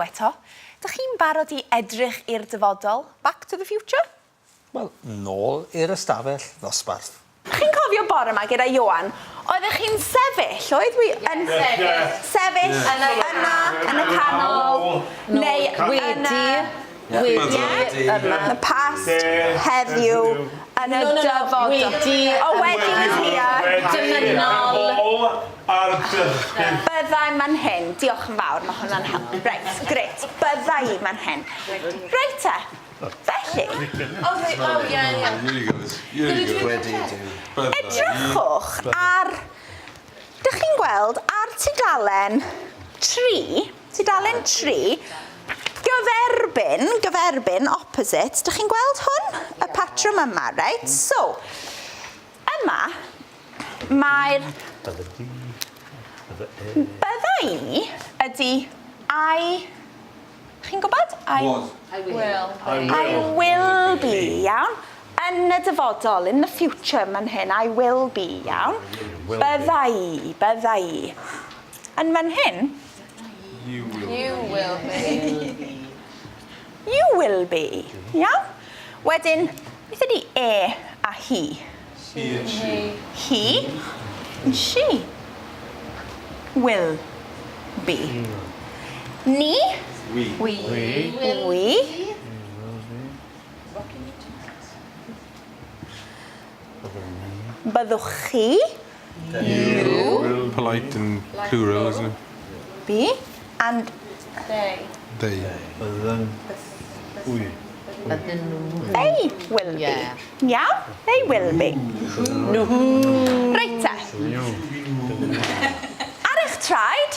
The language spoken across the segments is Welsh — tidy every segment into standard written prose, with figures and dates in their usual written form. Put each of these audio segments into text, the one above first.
eto. Dych chi'n barod I edrych i'r dyfodol? Back to the future? Wel, nôl i'r ystafell ddosbarth. Chi'n cofio bore yma gyda Ioan? Oeddech chi'n sefyll, oedd wi yn sefyll yna, yn y canol, neu wedi, yn y past, heddiw, yn y dyfodol. Wedi was here. Dymunol. Byddai man hyn. Diolch yn fawr, mae hwnna'n help. Reit, gret. Byddai man hyn. Reit te. Felly. Edrychwch ar, dych chi'n gweld, ar tudalen 3, gyferbyn, opposite, dych chi'n gweld hwn? Y patrwm yma, right? So, yma, mae'r byddai ydy chi'n gwybod? I will be, iawn. Yn y dyfodol, in the future man hyn, I will be, iawn. Byddai. Yn man hyn? You will be. Iawn? Wedyn, beth ydy a he? He and she. He and she will be. Ni? We. Byddwch chi? You. Polite and plural, isn't it? Be. And They. they will be. Iawn? They will be. Reit te. Ar eich traed.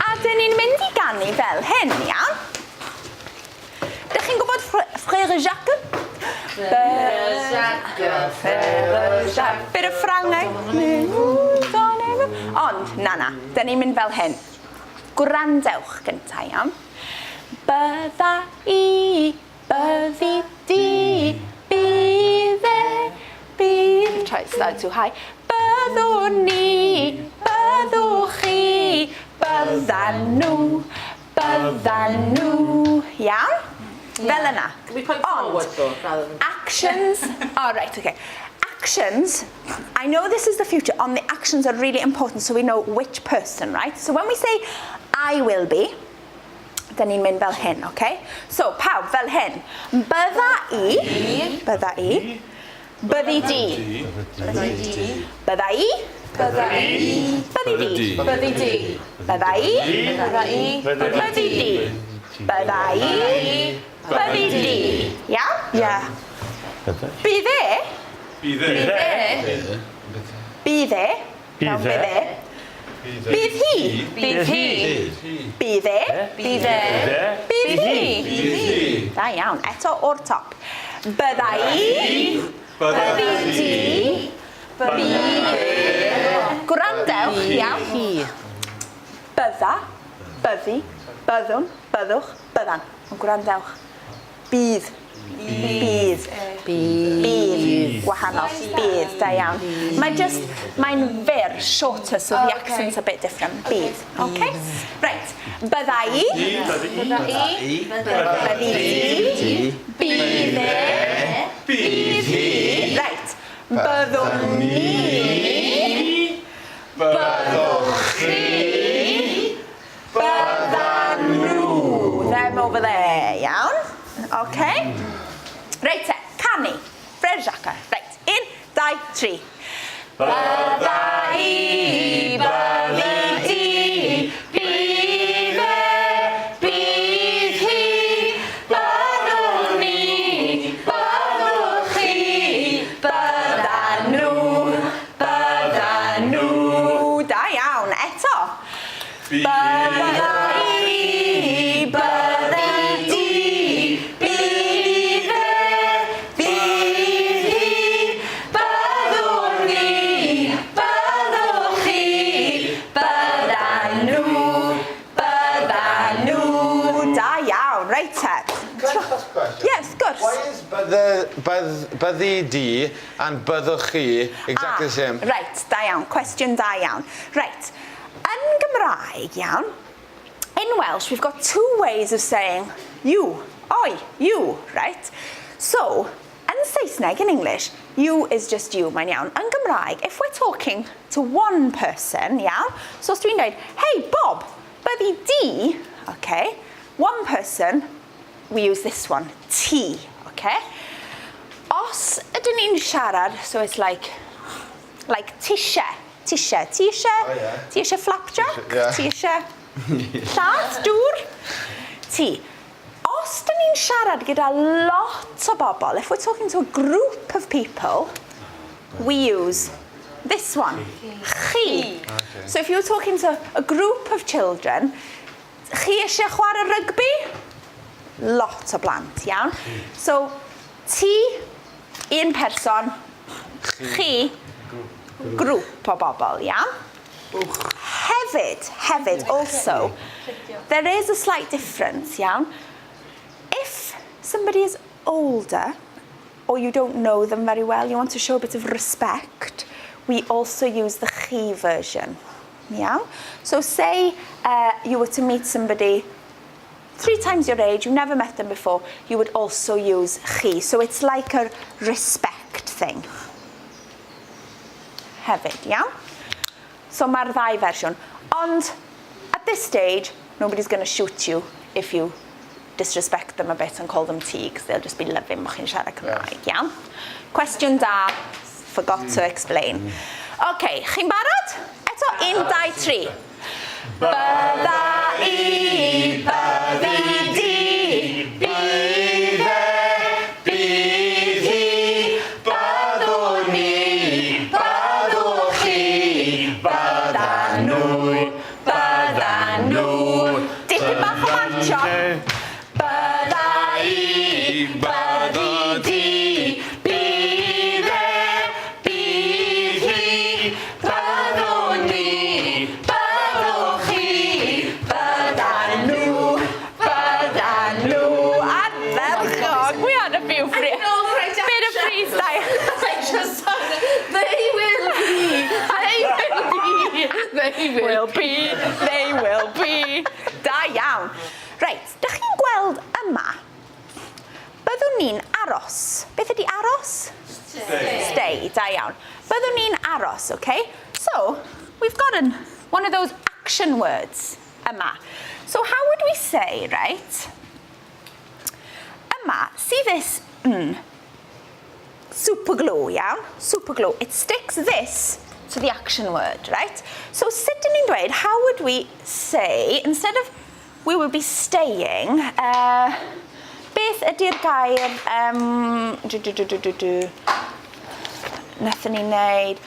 A dyn ni'n mynd I ganu fel hyn, iawn? Dych chi'n gwybod Frère Jacques? Frère Jacques. Bit o Ffrangeg. Ond, na, dyn ni'n mynd fel hyn. Gwrandewch gynta, iawn? Byddi di, bydd. Try to start too high. Byddwn ni, byddwch chi, byddan nhw. Iawn? Fel yna. Can we point forward though, rather than... Actions. Oh, right, okay. Actions. I know this is the future, and the actions are really important so we know which person, right? So when we say I will be, then ni'n mynd fel hyn, okay? So, pawb, fel hyn. Byddi di. Byddai. Yeah? Yeah. Bydd hi. Da iawn. Eto o'r top. Byddai di. Gwrandewch, iawn. Byddwn, byddwch, byddan. Gwrandewch. Bydd. Wahanol. Bydd, da iawn. Mae'n fyr, shorter, so the accent's a bit different. Bydd, okay? Right. Byddai. Bydd hi. Right. Byddwn ni. Byddwch chi. Byddan nhw. Them over there, iawn? Okay? Reit te, canu. Frère Jacques. Reit, 1, 2, 3. Byddai di. Bydd hi. Byddwn ni. Byddwch chi. Byddan nhw. Da iawn, eto. Byddai di. Yes, good. Why is byddi di and byddwch chi exactly the same? Right, da iawn. Cwestiwn da iawn. Right, yn Gymraeg, iawn, in Welsh, we've got two ways of saying you. Oi, you, right? So, yn Saesneg, in English, you is just you, mae'n iawn. Yn Gymraeg, if we're talking to one person, iawn, so os dwi'n dweud, hey, Bob, byddi di, okay, one person, we use this one, ti, okay? Os ydyn ni'n siarad, so it's like tisha, ti ishe flapjack, ti ishe llaeth, dŵr, ti. Os dyn ni'n siarad gyda lot o bobl, if we're talking to a group of people, we use this one, chi. Okay. So if you're talking to a group of children, chi eisiau chwarae rygbi? Lot o blant, iawn? So, ti, un person, chi, grŵp o bobl, iawn? Hefyd, also, there is a slight difference, iawn? If somebody is older, or you don't know them very well, you want to show a bit of respect, we also use the chi version, iawn? So say you were to meet somebody 3 times your age, you've never met them before, you would also use chi. So it's like a respect thing. Hefyd, iawn? So mae'r ddau fersiwn. Ond, at this stage, nobody's going to shoot you if you disrespect them a bit and call them ti, because they'll just be loving mo chi'n siarad Cymraeg, iawn? Cwestiwn da, forgot to explain. OK, chi'n barod? Eto, 1, 2, 3. Bydda I, byddi di, bydd bydd hi, byddwn ni, byddwch chi, byddan nhw. Dipyn bach o marcho. Bydda I, byddi di, bydd hi, byddwn ni, byddwch chi, byddan nhw. Anerchog, we had a few bit of freestyle. I just thought, they will be. Da iawn. Reit, dych chi'n gweld yma? Byddwn ni'n aros. Beth ydi aros? Stay, da iawn. Byddwn ni'n aros, okay? So, we've got one of those action words yma. So how would we say, right? Yma, see this super glue, iawn? Super glue. It sticks this to the action word, right? So sut dyn ni'n dweud, how would we say, instead of we would be staying, beth ydi'r gair, nathon ni'n neud,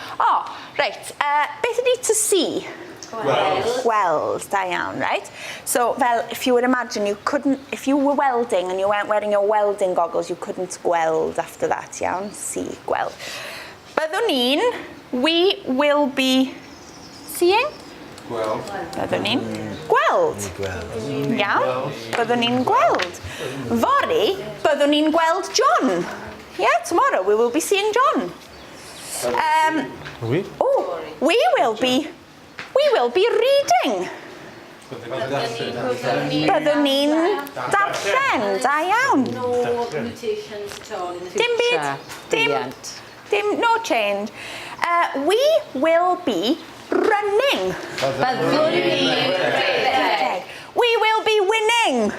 right, beth ydi to see? Gweld, da iawn, right? So, well, if you would imagine, you couldn't, if you were welding and you weren't wearing your welding goggles, you couldn't gweld after that, iawn? See, gweld. Byddwn ni'n, we will be seeing? Gweld. Byddwn ni'n gweld. Iawn? Byddwn ni'n gweld. Fory, byddwn ni'n gweld John. Yeah, tomorrow we will be seeing John. Oui. Oh, we will be reading. Byddwn ni'n darllen, da iawn. No mutations at all in the Dim future. byd, no change. We will be running. Byddwn ni'n rhedeg. We will be winning.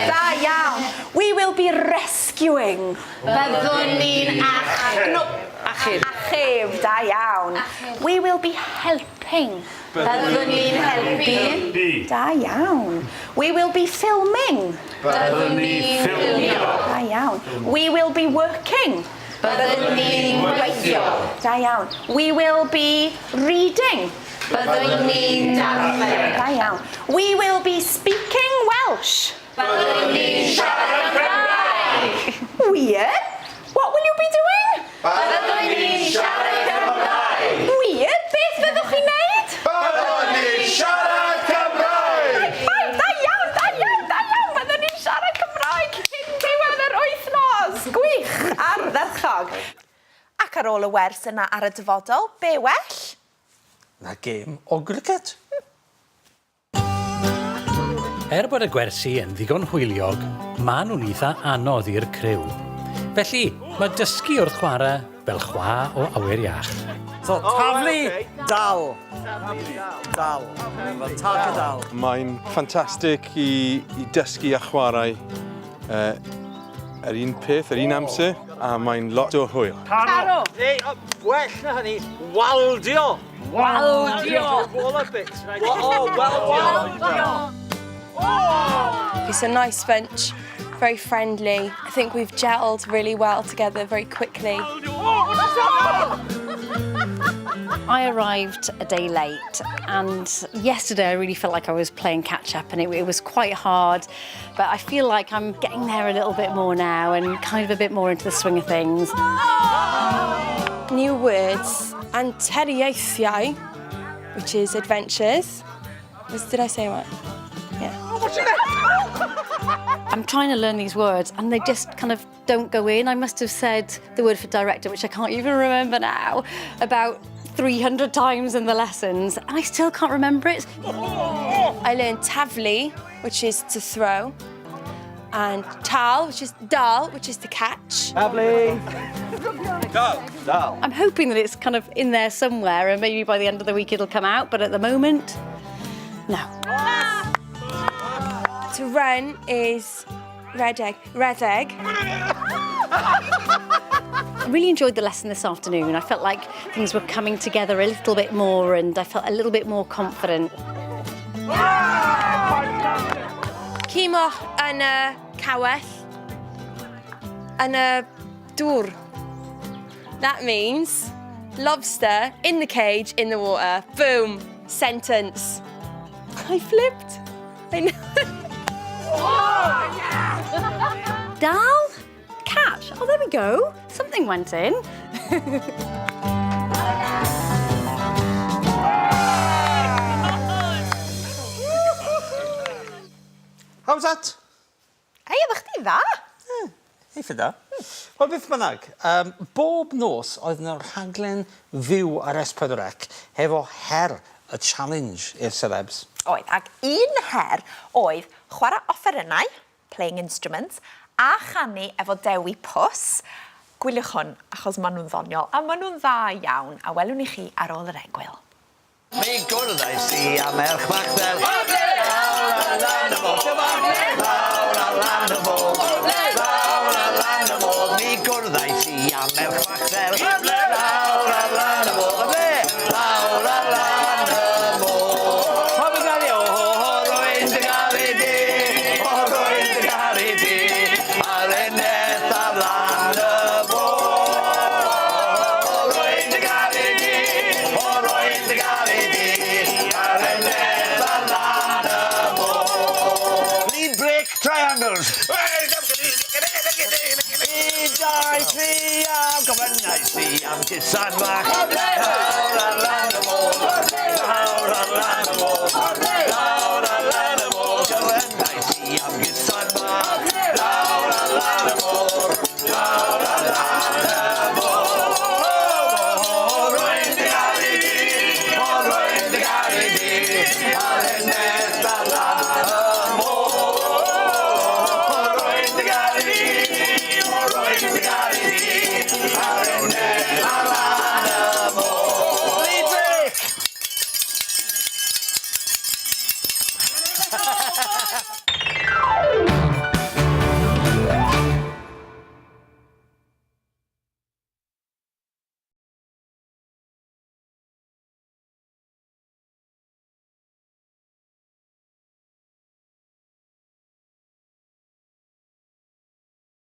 Da iawn. We will be rescuing. Byddwn ni'n Achub, da iawn. We will be helping. Byddwn ni'n helpu. Da iawn. We will be filming. Byddwn ni'n ffilmio. Da iawn. We will be working. Byddwn ni'n gweithio. Da iawn. We will be reading. Byddwn ni'n darllen. Da iawn. We will be speaking Welsh. Byddwn ni'n siarad Cymraeg. Weird. What will you be doing? Byddwn ni'n siarad Cymraeg. Weird. Beth fyddwch chi'n neud? Byddwn ni'n siarad Cymraeg! Da iawn. Byddwn ni'n siarad Cymraeg cyn diwedd yr wythnos. Gwych. Ardderchog. Ac ar ôl y wers yna ar y dyfodol, be well? Na gêm o gricet. Er bod y gwersi yn ddigon hwyliog, maen nhw'n eitha anodd i'r criw. Felly, mae dysgu wrth chwarae fel chwa o awyr iach. So, taflu, dal. Dal. Fel tag y dal. Mae'n ffantastig i dysgu a chwarae yr un peth, yr un amser, a mae'n lot o hwyl. Taro. Ei, well na hynny, waldio. Waldio. All of bits. Waldio. It's a nice bench, very friendly. I think we've gelled really well together very quickly. I arrived a day late, and yesterday I really felt like I was playing catch-up, and it was quite hard, but I feel like I'm getting there a little bit more now and kind of a bit more into the swing of things. New words, Anutriaethau, which is adventures. Did I say what? Yeah. I'm trying to learn these words, and they just kind of don't go in. I must have said the word for director, which I can't even remember now, about 300 times in the lessons, and I still can't remember it. I learned taflu, which is to throw, and tal, which is dal, which is to catch. Taflu. Dal. I'm hoping that it's kind of in there somewhere, and maybe by the end of the week it'll come out, but at the moment, no. To run is redeg. I really enjoyed the lesson this afternoon. I felt like things were coming together a little bit more, and I felt a little bit more confident. Cimoch yn y cawell yn y dŵr. That means lobster in the cage in the water. Boom. Sentence. I flipped. I know. Dal? Catch? Oh, there we go. Something went in. How's that? Ei, ydych chi dda? Eitha da. Wel, beth bynnag, bob nos oedd yna rhaglen fyw ar S4C hefo her y challenge i'r celebs. Oedd, ac un her oedd chwarae offerynnau, playing instruments, a chanu efo dewi pws. Gwyliwch hwn, achos maen nhw'n ddoniol, a maen nhw'n dda iawn, a welwn i chi ar ôl yr egwyl. Mi gwrddais i a merch Machdel. Lawr a lan y môr. Lawr a lan y môr. Lawr a lan y môr. Mi gwrddais i a merch Machdel. Lawr a lan y môr. Lawr a lan y môr. Hob yn gael i o rwy'n dy gael i di. O rwy'n dy gael i di. A'r eneth ar lan y môr. O rwy'n dy gael i di. O rwy'n dy gael i di. A'r eneth ar lan y môr. Lead break triangles. Am gyfynnau si am gysan fach.